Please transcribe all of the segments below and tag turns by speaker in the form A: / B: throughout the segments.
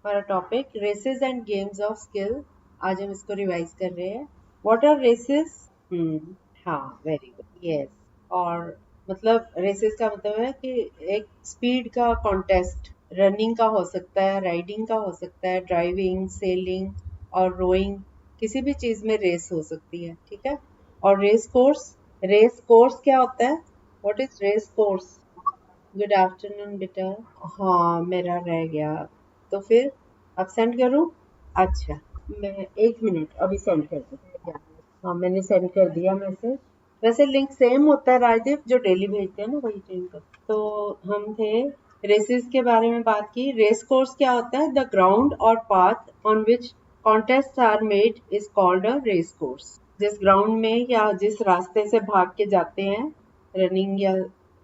A: हमारा topic races and games of skill. आज हम इसको रिवाइज कर रहे हैं। What are races? हाँ, वेरी गुड, यस। और मतलब रेसेस का मतलब है कि एक स्पीड का कॉन्टेस्ट, रनिंग का हो सकता है, राइडिंग का हो सकता है, ड्राइविंग, सेलिंग और रोइंग, किसी भी चीज में रेस हो सकती है, ठीक है। और रेस कोर्स क्या होता है? What is race course? Good afternoon बेटा। हाँ, मेरा रह गया। तो फिर अब सेंड करूँ? अच्छा, मैं एक मिनट अभी सेंड कर दूँ। हाँ, मैंने सेंड कर दिया मैसेज। वैसे लिंक सेम होता है राजदीप, जो डेली भेजते हैं ना, वही सेंड कर। तो हम थे, रेसेस के बारे में बात की। रेस कोर्स क्या होता है? द ग्राउंड और path on which contest are made is called a race course. जिस ग्राउंड में या जिस रास्ते से भाग के जाते हैं, रनिंग या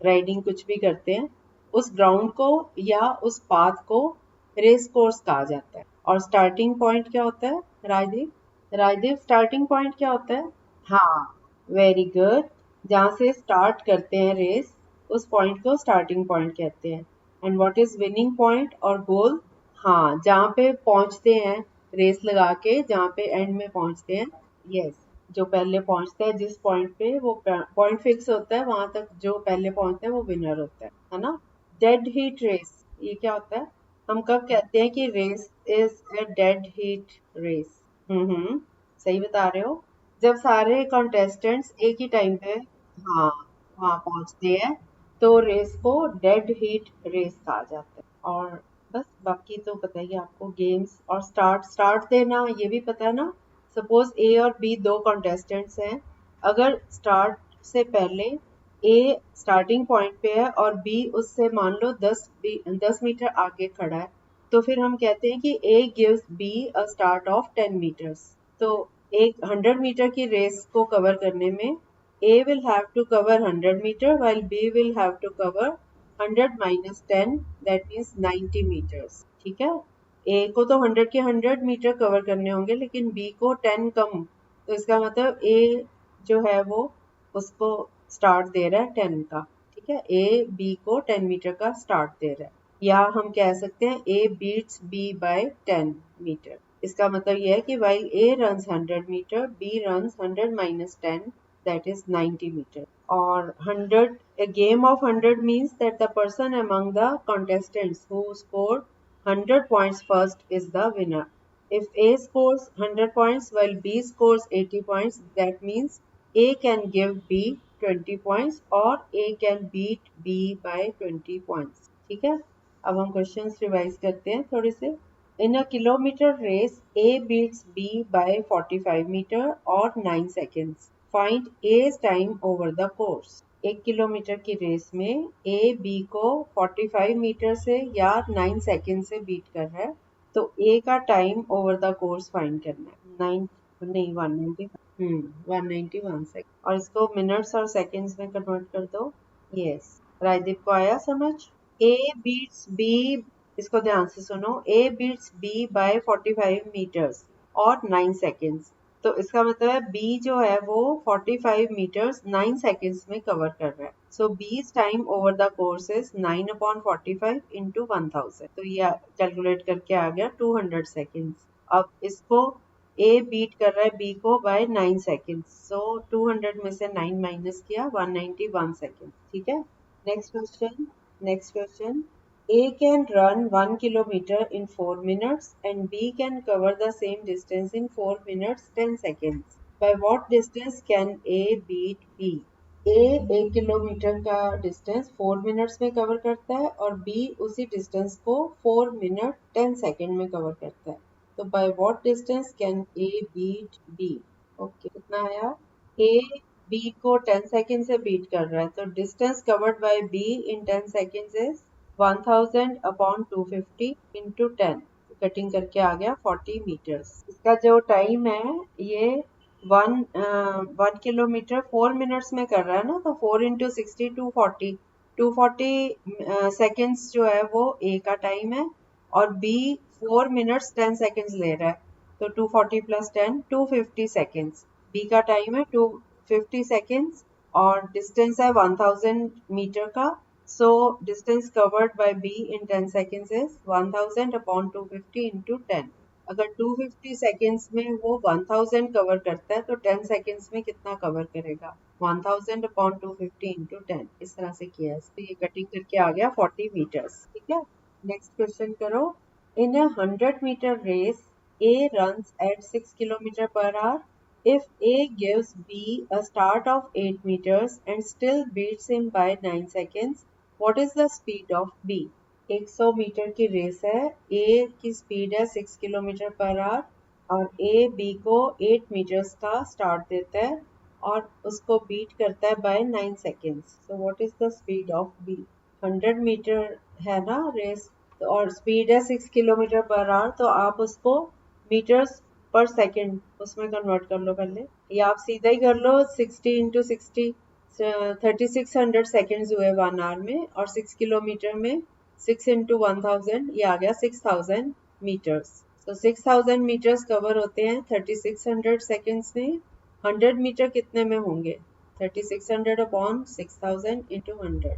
A: राइडिंग कुछ भी करते हैं, उस ग्राउंड को या उस पाथ को रेस कोर्स कहा जाता है। और स्टार्टिंग पॉइंट क्या होता है राजदीप? राजदीप, स्टार्टिंग पॉइंट क्या होता है? हाँ, वेरी गुड। जहाँ से स्टार्ट करते हैं रेस, उस पॉइंट को स्टार्टिंग पॉइंट कहते हैं। And what is winning point और गोल? हाँ, जहाँ पे पहुंचते हैं, रेस लगा के जहाँ पे एंड में पहुंचते हैं। यस, जो पहले पहुंचता है जिस पॉइंट पे, वो पॉइंट फिक्स होता है, वहां तक जो पहले पहुंचता है वो विनर होता है ना। डेड हीट रेस, ये क्या होता है? हम कब कहते हैं कि race is a dead heat race? हम्म, सही बता रहे हो। जब सारे कॉन्टेस्टेंट्स एक ही टाइम पे, हाँ, वहां पहुंचते हैं, तो रेस को डेड हीट रेस कहा जाता है। और बस, बाकी तो पता ही है आपको। गेम्स और स्टार्ट स्टार्ट देना ये भी पता है ना। सपोज ए और बी दो कॉन्टेस्टेंट्स हैं। अगर स्टार्ट से पहले ए स्टार्टिंग पॉइंट पे है और बी उससे मान लो 10 मीटर आगे खड़ा है, तो फिर हम कहते हैं कि A gives B a start of 10 metres. तो एक 100 मीटर की रेस को कवर करने में A will have to cover 100 metre, while B will have to cover 100 - 10, that means 90 metres, ठीक है। ए को तो 100 के 100 मीटर कवर करने होंगे, लेकिन बी को 10 कम। तो इसका मतलब ए जो है वो उसको स्टार्ट दे रहा है 10 का, ठीक है। ए बी को 10 मीटर का स्टार्ट दे रहा है। या हम कह सकते हैं A beats B by 10 metre. इसका मतलब यह है कि while A runs 100 meter, B runs 100 - 10, that is 90 meter. Or 100, a game of 100 means that the person among the contestants who scored 100 points first is the winner. If A scores 100 points while B scores 80 points, that means A can give B 20 points or A can beat B by 20 points. ठीक है, अब हम questions revise करते हैं थोड़े से। In a kilometer race, A beats B by 45 meter or 9 seconds. Find A's time over the course. 1 kilometre की race में A B को 45 मीटर से या 9 सेकेंड से बीट कर रहा है, तो A का time over the course find करना है। 9 नहीं, 190, 191 सेकेंड। और इसको मिनट्स और सेकेंड्स में कन्वर्ट कर दो। यस, राजदीप को आया समझ? A beats B, इसको ध्यान से सुनो। A beats B by 45 meters और 9 seconds। तो इसका मतलब है B जो है वो 45 meters 9 seconds में कवर कर रहा है। So B's time over the course is 9/45 into 1000। तो ये कैलकुलेट करके आ गया 200 seconds। अब इसको A बीट कर रहा है B को by 9 seconds। So 200 में से 9 माइनस किया, 191 seconds, ठीक है। Next question, next question. A can run 1 kilometer in 4 minutes and B can cover the same distance in 4 minutes 10 seconds. By what distance can A beat B? A 1 kilometre का distance 4 minutes में cover करता है और B उसी distance को 4 minute 10 second में cover करता है। तो by what distance can A beat B? Okay, कितना आया? A B को 10 सेकेंड से बीट कर रहा है, तो distance covered by B in 10 seconds is 1000/250 into 10। Cutting करके आ गया 40 मीटर्स। इसका जो टाइम है ये 1 किलोमीटर 4 मिनट्स में कर रहा है ना, तो 4 into 60 240, 240 सेकेंड्स जो है वो A का टाइम है और B 4 मिनट्स 10 सेकेंड्स ले रहा है, तो 240 + 10 250 सेकेंड्स। B का टाइम है 250 सेकेंड्स और डिस्टेंस है 1000 मीटर का। So distance covered by B in 10 seconds is 1000 upon 250 into 10. अगर 250 सेकेंड्स में वो 1000 कवर करता है तो 10 सेकेंड्स में कितना कवर करेगा? 1000 अपॉन 250 into 10. इस तरह से किया है, तो ये कटिंग करके आ गया 40 मीटर्स. ठीक है, नेक्स्ट क्वेश्चन करो. इन अ 100-meter race, A runs at 6 kilometer per hour. If A gives B a start of 8 meters and still beats him by 9 seconds, what is the speed of B? 100 metre की race है. ए की speed है 6 kilometre per hour और A B को 8 metres का start देता है और उसको बीट करता है by 9 seconds. So what is the speed of B? 100 metre है ना रेस, और स्पीड है 6 किलोमीटर पर आवर, तो आप उसको मीटर्स पर सेकेंड उसमें कन्वर्ट कर लो पहले, या आप सीधा ही कर लो. 60 इंटू 60 3600 सेकेंड्स हुए 1 आवर में, और 6 किलोमीटर में 6 इंटू 1000 ये आ गया 6000 मीटर्स. तो 6000 मीटर्स कवर होते हैं 3600 सेकेंड्स में. 100 मीटर कितने में होंगे? 3600 अपॉन 6000 इंटू 100,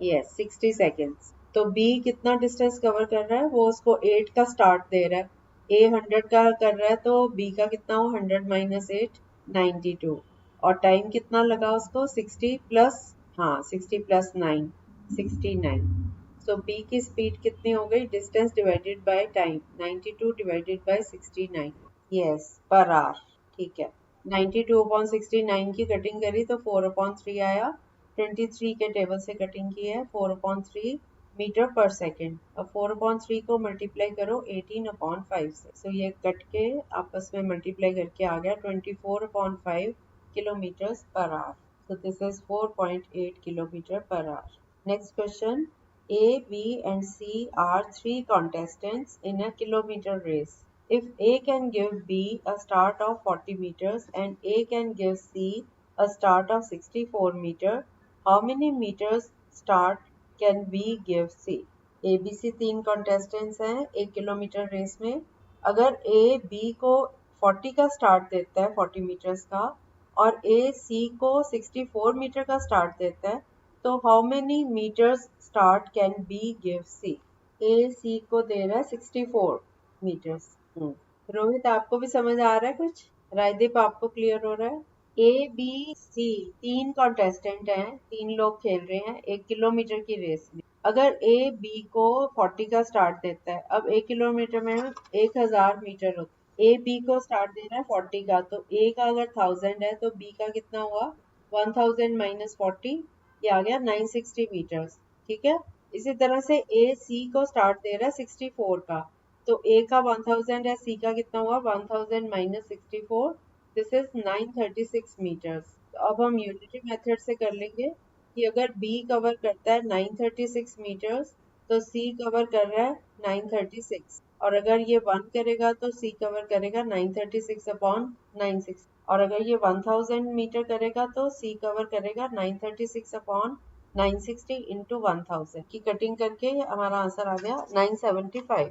A: यस 60 सेकेंड्स. तो बी कितना डिस्टेंस कवर कर रहा है? वो उसको 8 का स्टार्ट दे रहा है. ए 100 का कर रहा है तो बी का कितना हो? 100 माइनस 8 92. और टाइम कितना लगा उसको? 60 प्लस, हाँ 60 प्लस 9 69. सो बी की स्पीड कितनी हो गई? Distance divided by time, 92 divided by 69, yes per hour. ठीक है, 92 अपॉन 69 की कटिंग करी तो 4/3 आया. 23 के टेबल से कटिंग की है, 4/3 मीटर पर सेकेंड. अब 4/3 को मल्टीप्लाई करो 18/5 से. सो ये कट के आपस में मल्टीप्लाई करके आ गया 24/5 kilometre per hour. So this is 4.8 kilometre per hour. Next question. A, B and C are three contestants in a kilometer race. If A can give B a start of 40 meters and A can give C a start of 64 meters, how many meters start can B give C? ABC तीन contestants हैं 1 kilometre race में. अगर A B को 40 का start देता है, 40 metres का, और A C को 64 मीटर का स्टार्ट देता है, तो how many metres start can B give C? A C को दे रहा है 64 मीटर्स. रोहित आपको भी समझ आ रहा है कुछ? राजदीप आपको क्लियर हो रहा है? ए बी सी तीन कॉन्टेस्टेंट हैं, तीन लोग खेल रहे हैं 1 किलोमीटर की रेस में. अगर ए बी को 40 का स्टार्ट देता है, अब 1 किलोमीटर में 1000 मीटर होता है. ए बी को स्टार्ट दे रहा है 40 का, तो ए का अगर 1000 है तो बी का कितना हुआ? 1000 माइनस 40, ये आ गया 960 मीटर्स. ठीक है, इसी तरह से ए सी को स्टार्ट दे रहा है 64 का, तो ए का 1000 है, सी का कितना हुआ? 1000 माइनस 64, दिस इज 936 मीटर्स. तो अब हम यूनिटी मेथड से कर लेंगे कि अगर बी कवर करता है 936 मीटर्स तो सी कवर कर रहा है 936, और अगर ये 1 करेगा तो सी कवर करेगा 936 अपॉन 96, और अगर ये 1000 मीटर करेगा तो सी कवर करेगा 936 अपॉन 960 इंटू 1000 की कटिंग करके हमारा आंसर आ गया 975.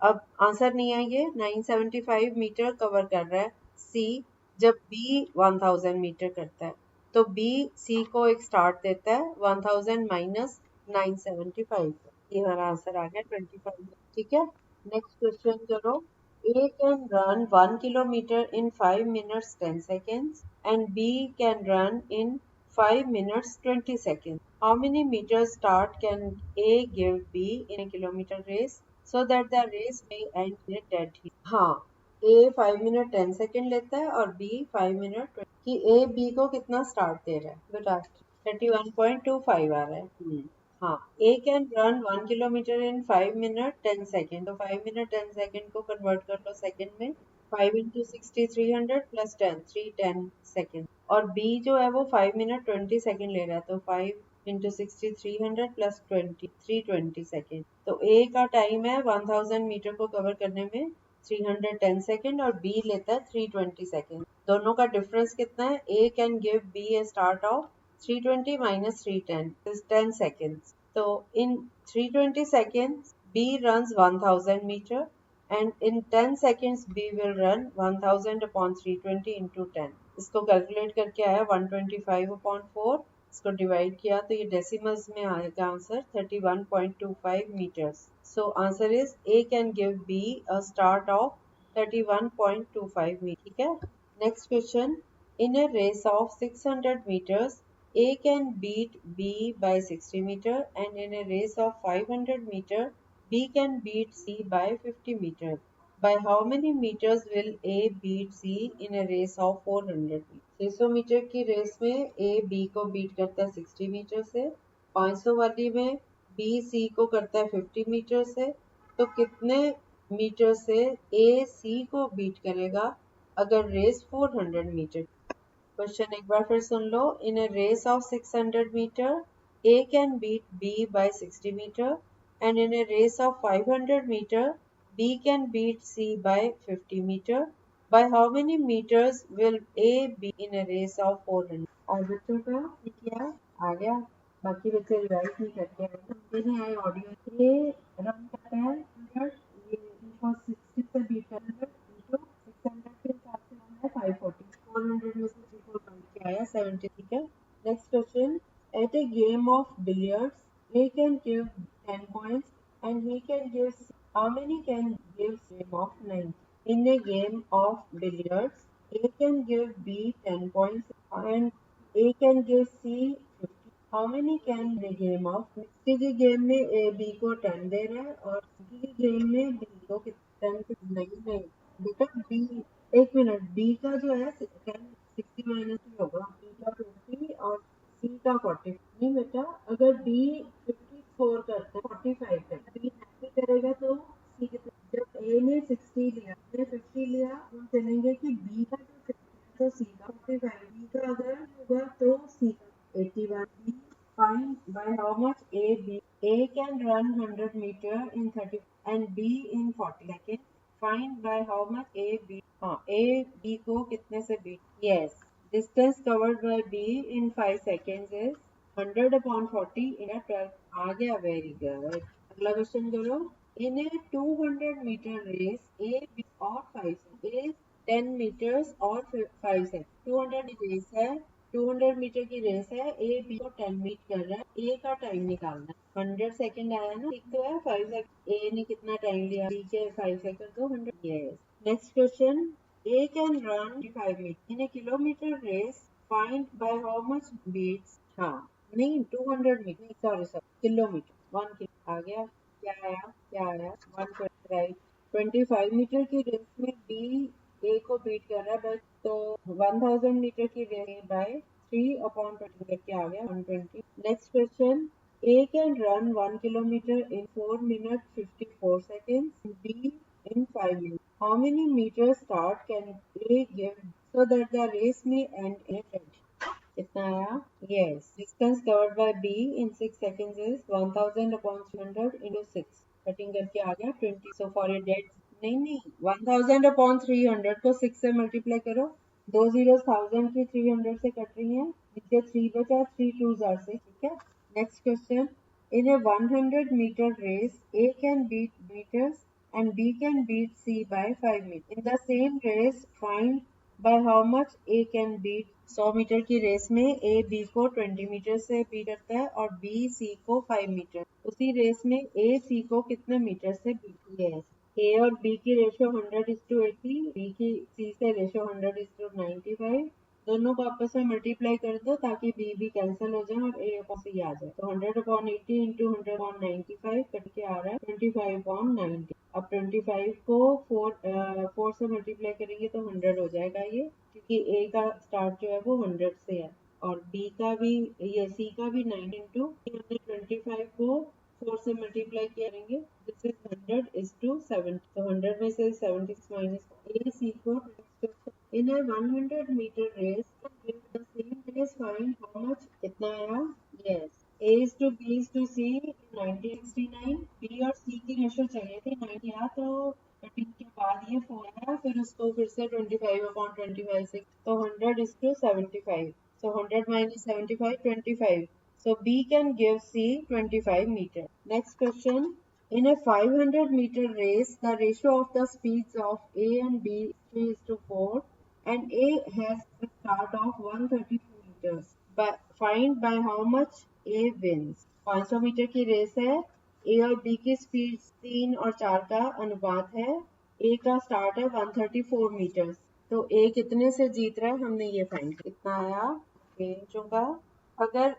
A: अब आंसर नहीं आएंगे. 975 मीटर कवर कर रहा है सी जब बी 1000 मीटर करता है, तो बी सी को एक स्टार्ट देता है 1000 माइनस 975. ये हमारा आंसर आ गया 25. ठीक है, नेक्स्ट क्वेश्चन करो. A can run 1 kilometer in 5 minutes 10 seconds and B can run in 5 minutes 20 seconds. How many meters start can A give B in a kilometer race so that the race may end in a dead heat? हाँ, A 5 minute 10 second लेता है और B 5 minute कि A B को कितना start दे रहा है बेटा? 31.25 आ रहा है. हाँ, A can run 1 kilometre in 5 minute 10 second. तो 5 मिनट 10 सेकेंड को कन्वर्ट कर लो सेकेंड में. 5 इंटू 60 300 प्लस 10 310 सेकेंड. और B जो है वो 5 मिनट 20 सेकेंड ले रहा है, तो 5 इंटू 60 300 प्लस 20 320 सेकेंड. तो A का टाइम है 1000 मीटर को कवर करने में 310 सेकेंड और B लेता है 320 सेकेंड. दोनों का डिफरेंस कितना है? A can give B A start of 320 minus 310 is 10 seconds. So in 320 seconds, B runs 1000 meter, and in 10 seconds B will run 1000 upon 320 into 10. इसको कैलकुलेट करके आया 125 upon 4, इसको डिवाइड किया तो ये डेसिमल्स में आएगा answer 31.25 meters. So answer is A can give B a start of 31.25 meters. ठीक है. Next question. In a race of 600 meters, A can beat B by 60 meter, and in a race of 500 meter, B can beat C by 50 meter. By how many meters will A beat C in a race of 400 meters? 600 metre की race में A B को beat करता है 60 metre से, 500 वाली में B C को करता है 50 मीटर से, तो कितने मीटर से A C को बीट करेगा अगर रेस 400 मीटर? क्वेश्चन एक बार फिर सुन लो. इन a race of 600 meter, A can beat B by 60 meter, and in a race of 500 meter, B can beat C by 50 meter. By how many meters will A be in a race of 400? और बच्चों का ये क्या आ गया? बाकी बच्चे revise नहीं करके आए, समझे नहीं आए ऑडियो. ये रन करता है 100, ये इनको 60 से बीट कर 100 इंटू 600 के हिसाब से रन है 540, 400 में से 34 बांट के आया 70. ठीक है. Next question. At a game of billiards A can give 10 points and he can give how many can give game of 9? In a game of billiards, A can give B 10 points and A can give C 50. How many can the game of? मिस्टी की game में A B को 10 दे रहा है और C की game में B को 10 नहीं नहीं बेटा B. एक मिनट, B का जो है 10 60 माइनस होगा, B का 50 और C का 40. नहीं बेटा, अगर B 54 करता है 45 करता है, B 90 करेगा तो C कितना? जब A ने 60 लिया, A 50 लिया, हम चलेंगे कि B का जो 50 है तो C का 45, B का अगर होगा तो C का 81. B find by how much A can run 100 meter in 30 and B in 40 seconds. Find by how much हाँ A B को कितने से beat? Yes. Distance covered by B in 5 seconds is 100 upon 40 in a 12. आ गया, very good. अगला question करो. In a 200 meter race, A B और 5 is 10 meters और 5 seconds. 200 की रेस है, 200 मीटर की रेस है, ए बी को 10 मीट कर रहा है, ए का टाइम निकालना है. 100 सेकंड आया ना, ठीक तो है. 5 सेकंड ए ने कितना टाइम लिया? बी के 5 सेकंड तो 100. Yes. Next question. A can run 5 metre in a kilometre race, find by how much beats. हाँ नहीं, 200 मीटर, सॉरी किलोमीटर, 1 किलो आ गया. क्या आया 1 राइट. 25 मीटर की रेस में बी ए को बीट कर रहा है, बस तो 1000 मीटर की रेस बाय 3 अपॉन 20 करके आ गया 120. Next question. A can run 1 kilometre in 4 minute 54 seconds, B in 5 minutes. How many metre start can A give so that the race may end in 20? कितना आया? Yes. Distance covered by B in 6 seconds is 1000 upon 300 into 6. Cutting करके आ गया 20. So for a dead, नहीं 1000 upon 300 को 6 से multiply करो. दो जीरो 1000 की 300 से कट रही हैं, नीचे 3 बचा, 3 2s are 6. ठीक है. Next question. In a 100 meter race, A can beat meters and B can beat C by 5 meters. In the same race, find by how much A can beat. 100 metre की race में A B को 20 metre से beat करता है और B C को 5 metre. उसी race में A C को कितने मीटर से बीट है? A और B की रेशियो 100:80, B की C से रेशियो 100:95. दोनों को आपस में मल्टीप्लाई कर दो ताकि B B कैंसिल हो जाए और A अपॉन C आ जाए. तो 100/80 इंटू 100/95 कट के आ रहा है 25/90. अब 25 को 4 से मल्टीप्लाई करेंगे तो 100 हो जाएगा ये, क्योंकि A का स्टार्ट जो है वो 100 से है और B का भी, ये C का भी 9 इंटू 25 को 4 से मल्टीप्लाई करेंगे. This is 100:70. तो 100 में से 76 माइनस A C को. In a 100 meter race, give the same race, find how much. कितना आया? Yes. A is to B is to C 1969. B और C की रेशो चाहिए थी 90. तो कटिंग के बाद ये 4 आया, फिर उसको फिर से 25/25 से, तो 100:75. So 100 minus 75, 25. So B can give C 25 meter. Next question. In a 500 meter race, the ratio of the speeds of A and B is 3:4 and A has a start of 132 meters. Find by how much A wins. 500 metre की race है, A और B की speed 3 और 4 का अनुपात है। ए का start है 134 मीटर, तो ए कितने से जीत रहा है हमने ये फाइंड कितना आया। ए चुका, अगर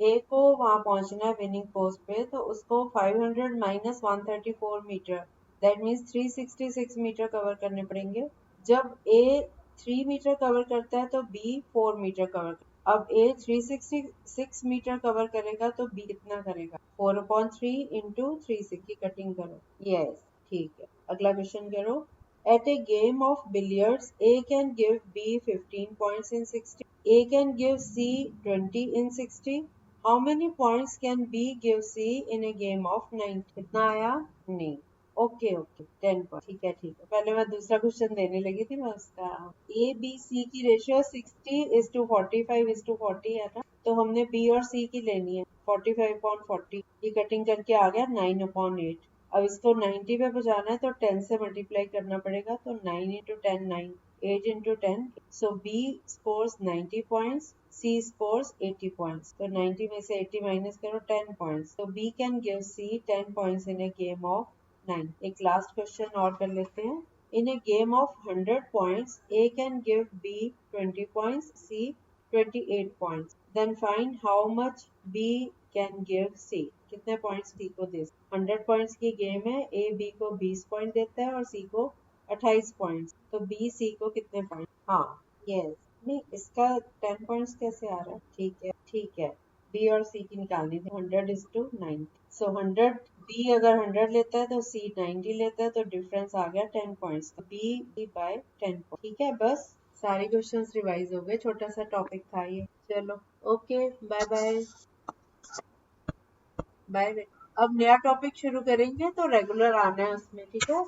A: ए को वहां पहुंचना है विनिंग पोस्ट पे, तो उसको 500 minus 134 metre, that means 366 metre cover करने पड़ेंगे। जब ए 3 मीटर कवर करता है तो बी 4 मीटर कवर करता है। अब ए 366 मीटर कवर करेगा तो बी कितना करेगा, 4/3 इंटू 360 की कटिंग करो। यस ठीक है, अगला क्वेश्चन करो। At a game of billiards, A can give B 15 points in 60. A can give C 20 in 60. How many points can B give C in a game of 90? कितना आया? नहीं। Okay okay 10 point, ठीक है ठीक है। पहले मैं दूसरा क्वेश्चन देने लगी थी, मैं उसका ए बी सी की रेशियो 60:45:40 है ना, तो हमने बी और सी की लेनी है 45/40, ये कटिंग करके आ गया 9/8। अब इसको 90 पे पहुंचाना है तो 10 से मल्टीप्लाई करना पड़ेगा, तो 9 इंटू 10 9, 8 इंटू 10, सो बी स्कोर्स 90 पॉइंट्स, सी स्कोर्स 80 पॉइंट्स, तो 90 में से 80 माइनस करो 10 पॉइंट्स, तो B can give C 10 points in a game of 9। एक लास्ट क्वेश्चन और कर लेते हैं। In a game of 100 points A can give B 20 points, C 28 points, then find how much B can give C. कितने points सी को दे। 100 points की game है, A B को 20 पॉइंट देता है और सी को 28 पॉइंट्स, तो बी सी को कितने पॉइंट। हाँ यस, नहीं इसका 10 पॉइंट्स कैसे आ रहा है, ठीक है ठीक है, बी और सी की निकालनी थी 100:90, सो 100 बी अगर 100 लेता है तो सी 90 लेता है, तो डिफरेंस आ गया 10 पॉइंट्स, तो बी बाय 10 ठीक है। बस सारे क्वेश्चंस रिवाइज हो गए, छोटा सा टॉपिक था ये। चलो ओके बाय बाय बाय। अब नया टॉपिक शुरू करेंगे तो रेगुलर आना है उसमें, ठीक है।